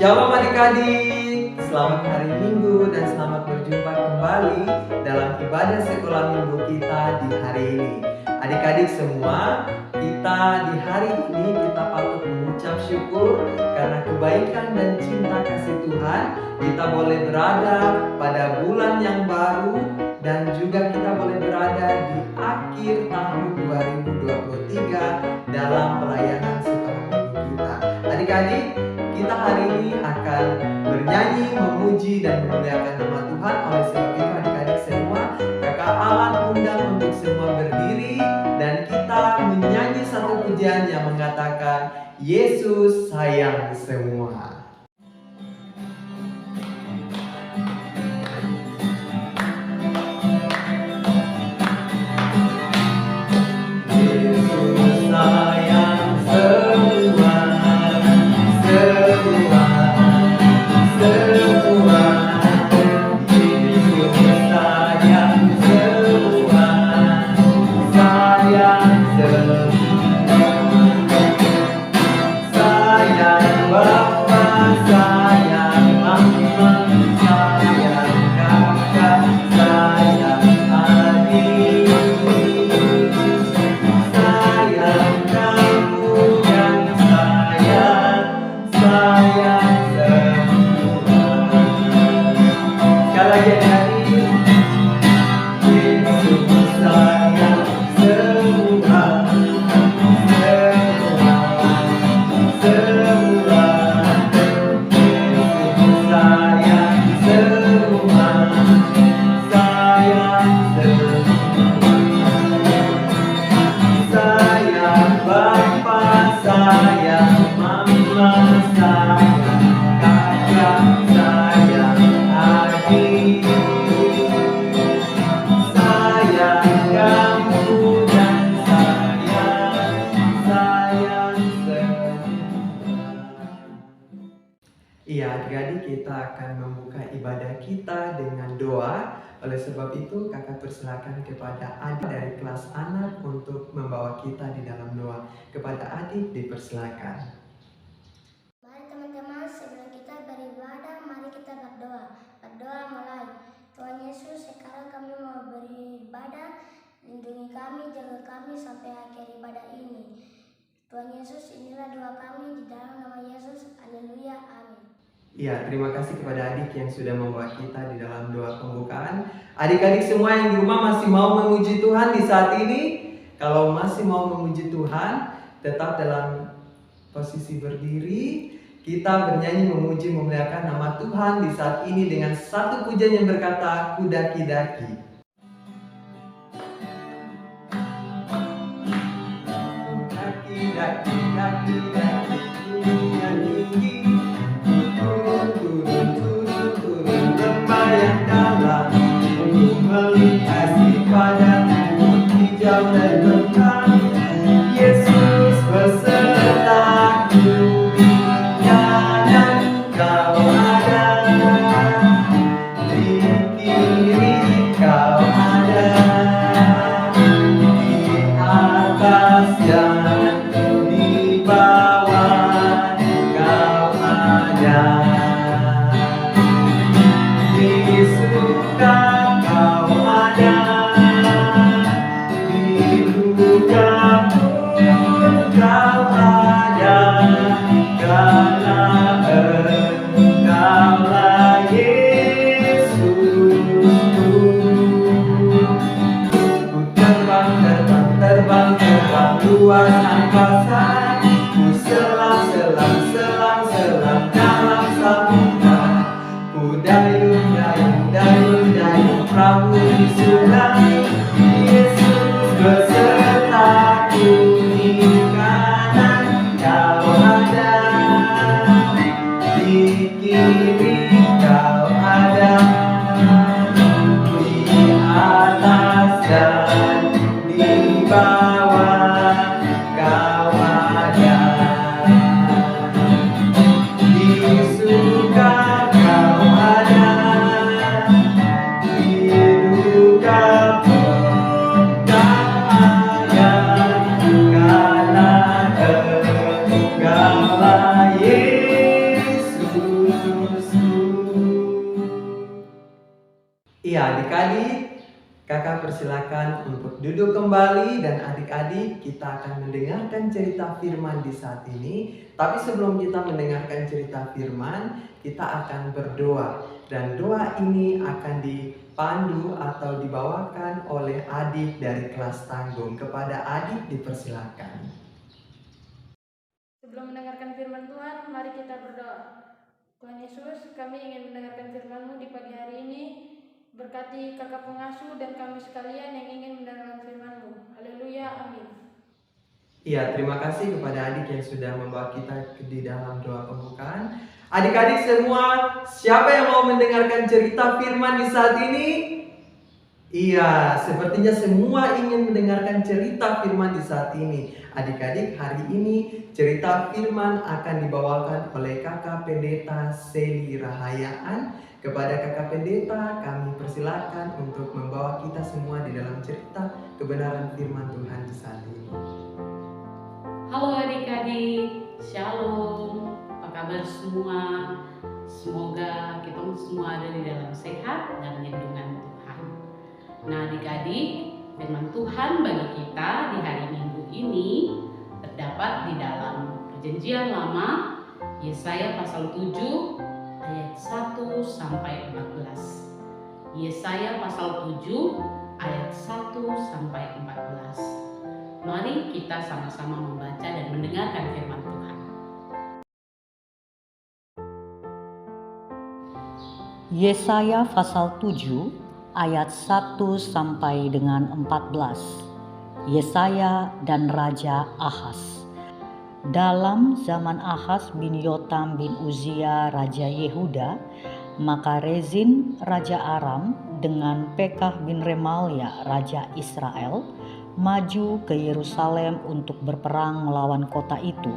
Shalom adik-adik, selamat hari Minggu dan selamat berjumpa kembali dalam ibadah sekolah Minggu kita di hari ini. Adik-adik semua, kita di hari ini kita patut mengucap syukur karena kebaikan dan cinta kasih Tuhan. Kita boleh berada pada bulan yang baru dan juga kita boleh berada di akhir tahun 2023 dalam pelayanan sekolah Minggu kita. Adik-adik, kita hari ini akan bernyanyi, memuji, dan memuliakan nama Tuhan. Oleh sebab itu adik-adik semua, kakak Alan undang untuk semua berdiri dan kita menyanyi satu pujian yang mengatakan Yesus sayang semua. Iya, adik-adik, kita akan membuka ibadah kita dengan doa. Oleh sebab itu, kakak persilakan kepada adik dari kelas anak untuk membawa kita di dalam doa. Kepada adik, dipersilakan. Mari teman-teman, sebelum kita beribadah, mari kita berdoa. Berdoa mulai. Tuhan Yesus, sekarang kami mau beribadah. Lindungi kami, jaga kami sampai akhir ibadah ini. Tuhan Yesus, inilah doa kami di dalam nama Yesus. Haleluya, amin. Ya, terima kasih kepada adik yang sudah membawa kita di dalam doa pembukaan. Adik-adik semua yang di rumah masih mau memuji Tuhan di saat ini? Kalau masih mau memuji Tuhan, tetap dalam posisi berdiri. Kita bernyanyi, memuji, memuliakan nama Tuhan di saat ini dengan satu pujian yang berkata, Ku daki-daki. Daki-daki, daki-daki, yang tinggi. Turun lembah yang dalam, untuk melintasi padang hijau dan lembah. Yesus besertaku, di kanan Kau ada, di kiri Kau ada, di atas dan di bawah Kau ada. Luas angkasa, ku selam dalam samudra, ku dayung perahu di sungai. Yesus besertaku, di kanan Kau ada, di kiri Kau ada, di atas dan di bawah Kau ada, di suka Kau ada, di duka Iya, adik-adik, kakak persilakan untuk duduk kembali dan adik-adik kita akan mendengarkan cerita firman di saat ini. Tapi sebelum kita mendengarkan cerita firman, kita akan berdoa. Dan doa ini akan dipandu atau dibawakan oleh adik dari kelas tanggung. Kepada adik dipersilakan. Sebelum mendengarkan firman Tuhan, mari kita berdoa. Tuhan Yesus, kami ingin mendengarkan firman-Mu di pagi hari ini. Berkati kakak pengasuh dan kami sekalian yang ingin mendengarkan firman-Mu. Haleluya, amin. Iya, terima kasih kepada adik yang sudah membawa kita di dalam doa pembukaan. Adik-adik semua, siapa yang mau mendengarkan cerita firman di saat ini? Iya, sepertinya semua ingin mendengarkan cerita firman di saat ini. Adik-adik, hari ini cerita firman akan dibawakan oleh Kakak Pendeta Seli Rahayaan. Kepada Kakak Pendeta, kami persilakan untuk membawa kita semua di dalam cerita kebenaran firman Tuhan di saat ini. Halo adik-adik, shalom, apa kabar semua? Semoga kita semua ada di dalam sehat dan lindungan Tuhan. Nah adik-adik, firman Tuhan bagi kita di hari Minggu ini terdapat di dalam Perjanjian Lama, Yesaya pasal 7 ayat 1 sampai 14. Yesaya pasal 7 ayat 1 sampai 14. Mari kita sama-sama membaca dan mendengarkan firman Tuhan. Yesaya pasal 7 ayat 1 sampai dengan 14. Yesaya dan Raja Ahaz. Dalam zaman Ahaz bin Yotam bin Uzia Raja Yehuda, maka Rezin Raja Aram dengan Pekah bin Remalia Raja Israel maju ke Yerusalem untuk berperang melawan kota itu.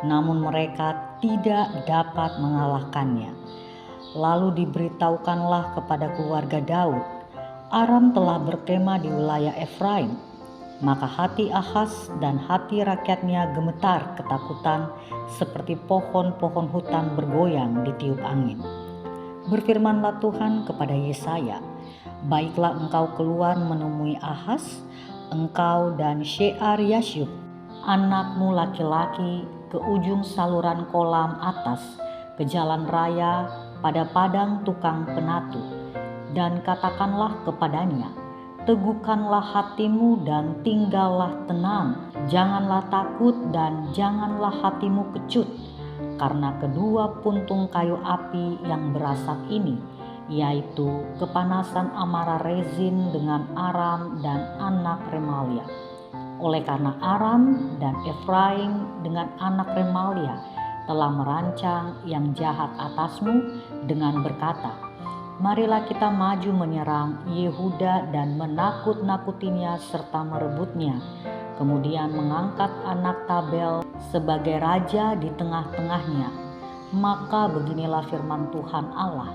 Namun mereka tidak dapat mengalahkannya. Lalu diberitahukanlah kepada keluarga Daud, Aram telah berkemah di wilayah Efraim. Maka hati Ahaz dan hati rakyatnya gemetar ketakutan seperti pohon-pohon hutan bergoyang ditiup angin. Berfirmanlah Tuhan kepada Yesaya, baiklah engkau keluar menemui Ahaz, engkau dan Shear-Yashub, anakmu laki-laki, ke ujung saluran kolam atas, ke jalan raya, pada padang tukang penatu, dan katakanlah kepadanya, teguhkanlah hatimu dan tinggallah tenang, janganlah takut dan janganlah hatimu kecut, karena kedua puntung kayu api yang berasap ini, yaitu kepanasan amarah Rezin dengan Aram dan anak Remalia. Oleh karena Aram dan Efraim dengan anak Remalia telah merancang yang jahat atasmu dengan berkata, marilah kita maju menyerang Yehuda dan menakut-nakutinya serta merebutnya, kemudian mengangkat anak Tabel sebagai raja di tengah-tengahnya. Maka beginilah firman Tuhan Allah,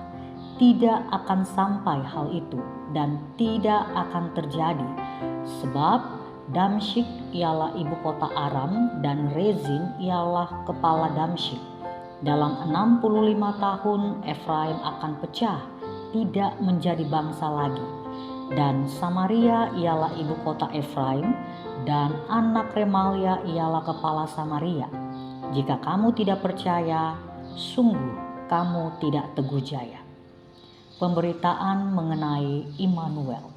tidak akan sampai hal itu dan tidak akan terjadi, sebab Damsyik ialah ibu kota Aram dan Rezin ialah kepala Damsyik. Dalam 65 tahun Efraim akan pecah, tidak menjadi bangsa lagi. Dan Samaria ialah ibu kota Efraim dan anak Remalia ialah kepala Samaria. Jika kamu tidak percaya, sungguh kamu tidak teguh jaya. Pemberitaan mengenai Immanuel.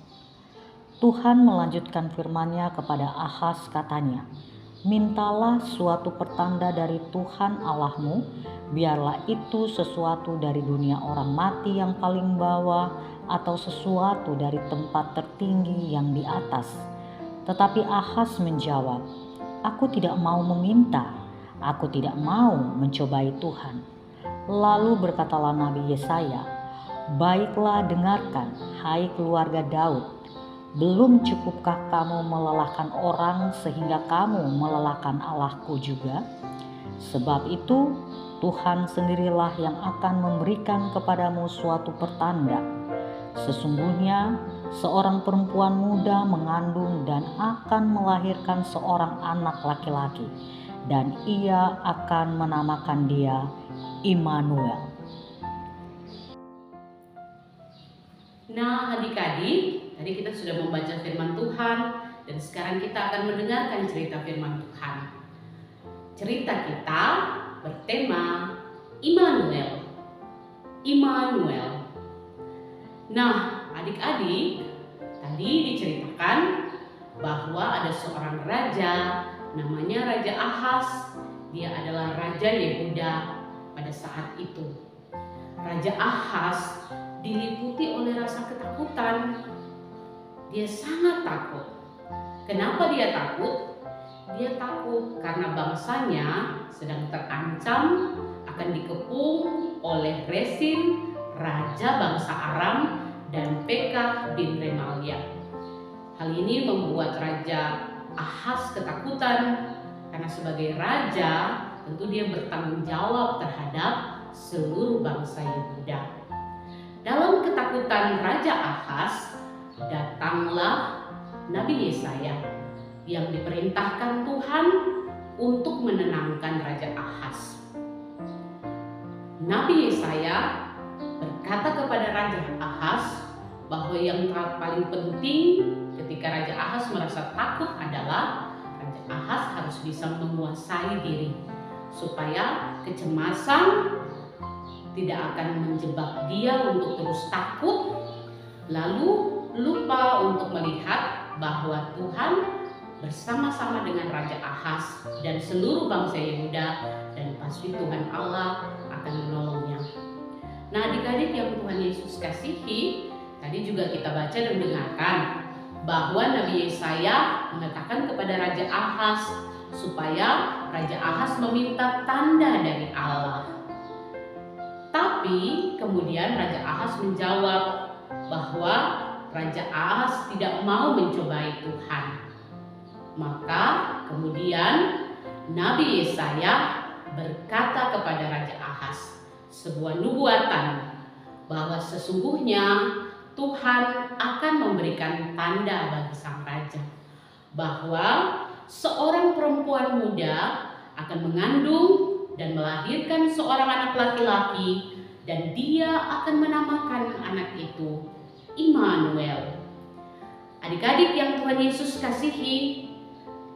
Tuhan melanjutkan firman-Nya kepada Ahaz, katanya, mintalah suatu pertanda dari Tuhan Allahmu, biarlah itu sesuatu dari dunia orang mati yang paling bawah atau sesuatu dari tempat tertinggi yang di atas. Tetapi Ahaz menjawab, aku tidak mau meminta, aku tidak mau mencobai Tuhan. Lalu berkatalah Nabi Yesaya, baiklah dengarkan, hai keluarga Daud, belum cukupkah kamu melelahkan orang sehingga kamu melelahkan Allahku juga? Sebab itu Tuhan sendirilah yang akan memberikan kepadamu suatu pertanda. Sesungguhnya seorang perempuan muda mengandung dan akan melahirkan seorang anak laki-laki, dan ia akan menamakan dia Immanuel. Nah, adik-adik, tadi kita sudah membaca firman Tuhan dan sekarang kita akan mendengarkan cerita firman Tuhan. Cerita kita bertema Immanuel. Immanuel. Nah, adik-adik, tadi diceritakan bahwa ada seorang raja namanya Raja Ahas. Dia adalah Raja Yehuda pada saat itu. Raja Ahas diliputi oleh rasa ketakutan. Dia sangat takut. Kenapa dia takut? Dia takut karena bangsanya sedang terancam akan dikepung oleh Resin, Raja bangsa Aram, dan Pekah bin Remalia. Hal ini membuat Raja Ahas ketakutan karena sebagai raja tentu dia bertanggung jawab terhadap seluruh bangsa Yehuda. Dalam ketakutan Raja Ahas, datanglah Nabi Yesaya yang diperintahkan Tuhan untuk menenangkan Raja Ahas. Nabi Yesaya berkata kepada Raja Ahas bahwa yang paling penting ketika Raja Ahas merasa takut adalah Raja Ahas harus bisa menguasai diri supaya kecemasan tidak akan menjebak dia untuk terus takut lalu lupa untuk melihat bahwa Tuhan bersama-sama dengan Raja Ahas dan seluruh bangsa Yehuda, dan pasti Tuhan Allah akan menolongnya. Nah, adik-adik yang Tuhan Yesus kasihi, tadi juga kita baca dan dengarkan bahwa Nabi Yesaya mengatakan kepada Raja Ahas supaya Raja Ahas meminta tanda dari Allah. Tapi kemudian Raja Ahas menjawab bahwa Raja Ahas tidak mau mencobai Tuhan. Maka kemudian Nabi Yesaya berkata kepada Raja Ahas sebuah nubuatan bahwa sesungguhnya Tuhan akan memberikan tanda bagi sang raja, bahwa seorang perempuan muda akan mengandung dan melahirkan seorang anak laki-laki, dan dia akan menamakan anak itu Immanuel. Adik-adik yang Tuhan Yesus kasihi,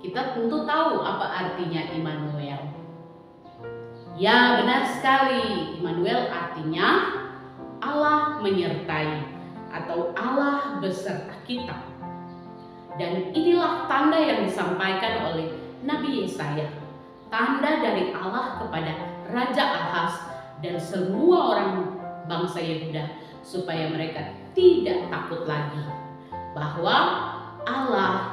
kita tentu tahu apa artinya Immanuel. Ya, benar sekali, Immanuel artinya Allah menyertai atau Allah beserta kita. Dan inilah tanda yang disampaikan oleh Nabi Yesaya, tanda dari Allah kepada Raja Ahas dan semua orang bangsa Yehuda supaya mereka tidak takut lagi, bahwa Allah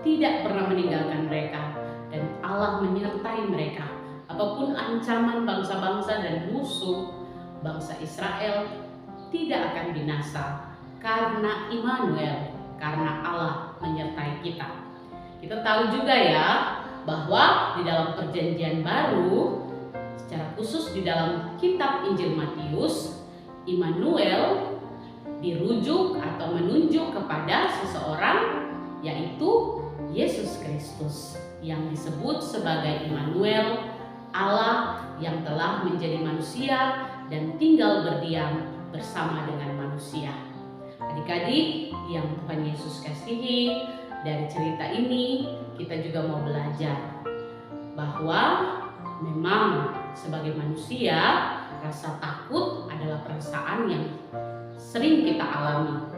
tidak pernah meninggalkan mereka dan Allah menyertai mereka. Apapun ancaman bangsa-bangsa dan musuh bangsa Israel tidak akan binasa karena Immanuel, karena Allah menyertai kita. Kita tahu juga ya bahwa di dalam Perjanjian Baru, secara khusus di dalam kitab Injil Matius, Immanuel dirujuk atau menunjuk kepada seseorang, yaitu Yesus Kristus, yang disebut sebagai Immanuel, Allah yang telah menjadi manusia dan tinggal berdiam bersama dengan manusia. Adik-adik yang Tuhan Yesus kasihi, dari cerita ini kita juga mau belajar bahwa memang sebagai manusia rasa takut adalah perasaan yang sering kita alami.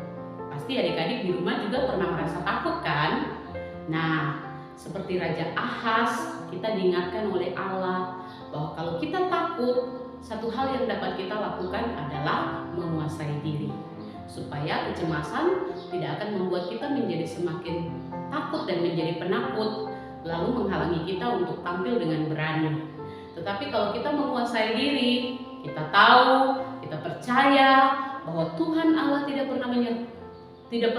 Pasti adik-adik di rumah juga pernah merasa takut kan? Nah, seperti Raja Ahas, kita diingatkan oleh Allah bahwa kalau kita takut, satu hal yang dapat kita lakukan adalah menguasai diri, supaya kecemasan tidak akan membuat kita menjadi semakin takut dan menjadi penakut, lalu menghalangi kita untuk tampil dengan berani. Tetapi kalau kita menguasai diri, kita tahu, kita percaya bahwa Tuhan Allah tidak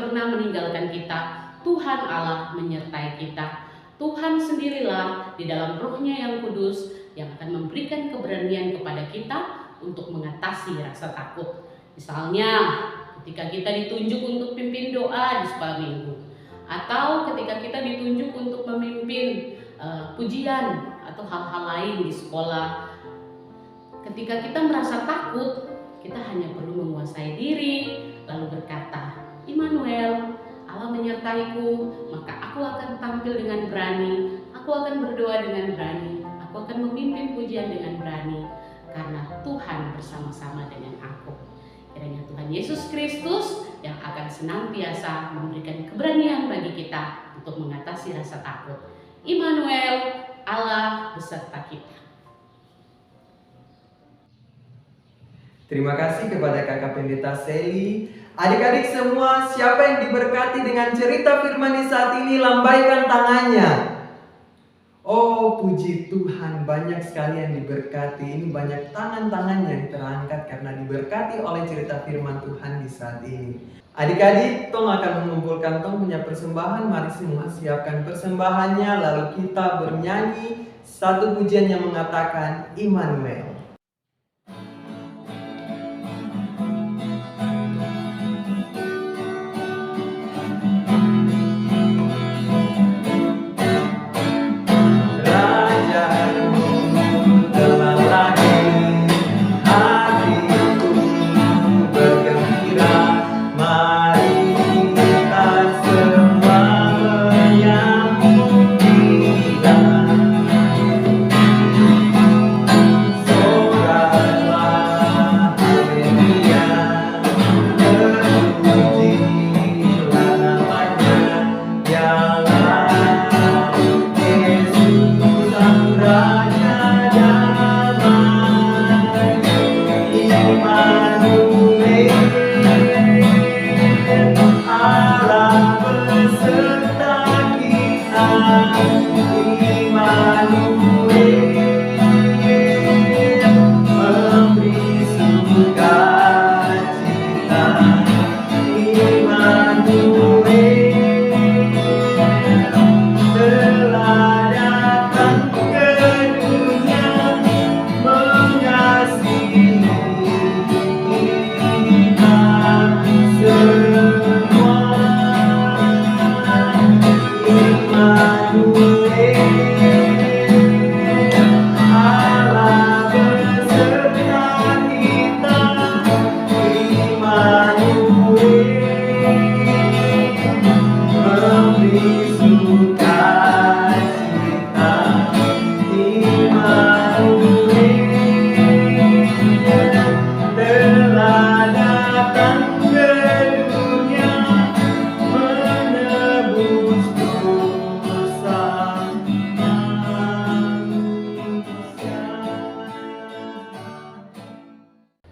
pernah meninggalkan kita. Tuhan Allah menyertai kita. Tuhan sendirilah di dalam Roh-Nya yang kudus yang akan memberikan keberanian kepada kita untuk mengatasi rasa takut. Misalnya ketika kita ditunjuk untuk pimpin doa di sekolah minggu, atau ketika kita ditunjuk untuk memimpin pujian atau hal-hal lain di sekolah. Ketika kita merasa takut, kita hanya perlu menguasai diri, lalu berkata, Immanuel, Allah menyertaiku, maka aku akan tampil dengan berani, aku akan berdoa dengan berani, aku akan memimpin pujian dengan berani, karena Tuhan bersama-sama dengan aku. Kiranya Tuhan Yesus Kristus yang akan senantiasa memberikan keberanian bagi kita untuk mengatasi rasa takut. Immanuel, Allah beserta kita. Terima kasih kepada Kakak Pendeta Sally. Adik-adik semua, siapa yang diberkati dengan cerita firman di saat ini, lambaikan tangannya. Oh, puji Tuhan, banyak sekali yang diberkati. Ini banyak tangan-tangan yang terangkat karena diberkati oleh cerita firman Tuhan di saat ini. Adik-adik, Tong akan mengumpulkan Tong punya persembahan. Mari semua siapkan persembahannya, lalu kita bernyanyi satu pujian yang mengatakan Immanuel.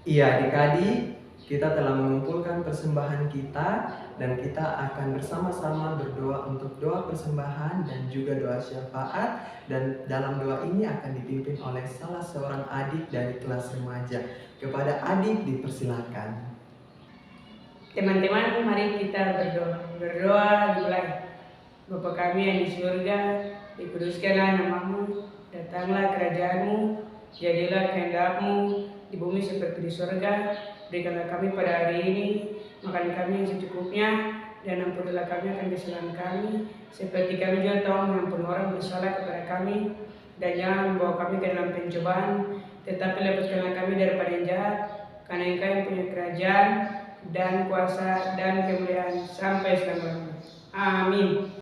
Iya, adik-adik, kita telah mengumpulkan persembahan kita dan kita akan bersama-sama berdoa untuk doa persembahan dan juga doa syafaat, dan dalam doa ini akan dipimpin oleh salah seorang adik dari kelas remaja. Kepada adik dipersilakan. Teman-teman, mari kita berdoa. Berdoa dimulai. Bapa kami yang di surga, dikuduskanlah namamu, datanglah kerajaanmu, jadilah kehendak-Mu di bumi seperti di surga. Berikanlah kami pada hari ini makan kami yang secukupnya, dan ampunilah kami akan kesalahan kami, seperti kami juga telah mengampuni orang bersalah kepada kami. Dan jangan membawa kami ke dalam pencobaan, tetapi lepaskanlah kami daripada yang jahat, karena Engkau yang punya kerajaan dan kuasa dan kemuliaan sampai selama-lamanya. Amin.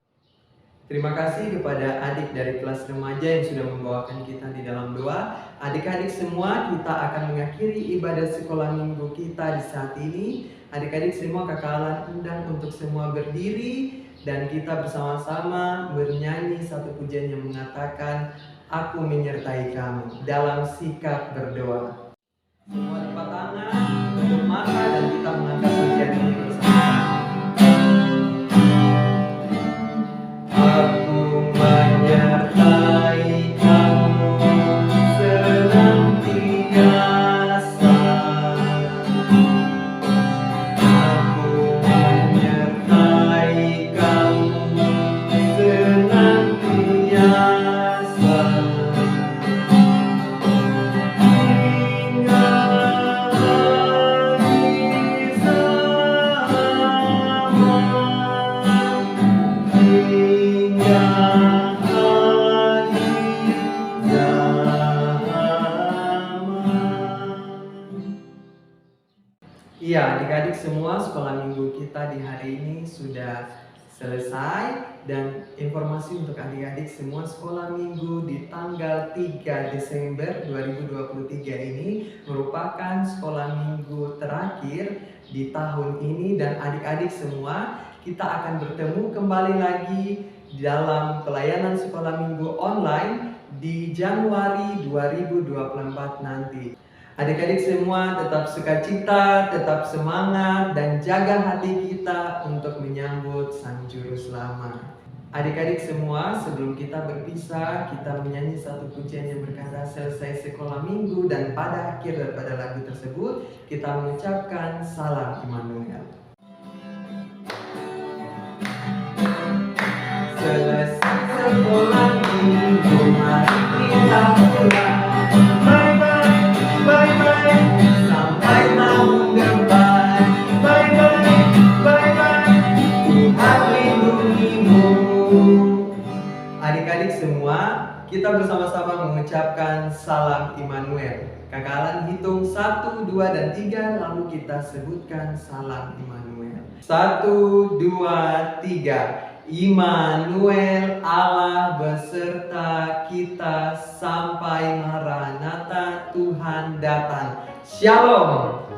Terima kasih kepada adik dari kelas remaja yang sudah membawakan kita di dalam doa. Adik-adik semua, kita akan mengakhiri ibadah sekolah minggu kita di saat ini. Adik-adik semua, Kakak Alan undang untuk semua berdiri dan kita bersama-sama bernyanyi satu pujian yang mengatakan Aku menyertai kamu dalam sikap berdoa. Semua lipat tangan, tutup mata, dan kita mengangkat pujian ini bersama. Aku menyertai kamu senantiasa. Aku menyertai kamu senantiasa. Hingga Iya, adik-adik semua, sekolah minggu kita di hari ini sudah selesai. Dan informasi untuk adik-adik semua, sekolah minggu di tanggal 3 Desember 2023 ini merupakan sekolah minggu terakhir di tahun ini. Dan adik-adik semua, kita akan bertemu kembali lagi dalam pelayanan sekolah minggu online di Januari 2024 nanti. Adik-adik semua tetap sukacita, tetap semangat, dan jaga hati kita untuk menyambut Sang Juru Selamat. Adik-adik semua, sebelum kita berpisah, kita menyanyi satu pujian yang berkata selesai sekolah minggu, dan pada akhir daripada lagu tersebut, kita mengucapkan salam Immanuel. Selesai sekolah minggu, mari kita pulang. Bye-bye, sampai tahun depan. Bye-bye, Tuhan lindungimu. Adik-adik semua, kita bersama-sama mengucapkan salam Immanuel. Kakak hitung 1, 2, dan 3, lalu kita sebutkan salam Immanuel. 1, 2, 3. Immanuel, Allah beserta kita sampai Maranatha, Tuhan datang. Shalom.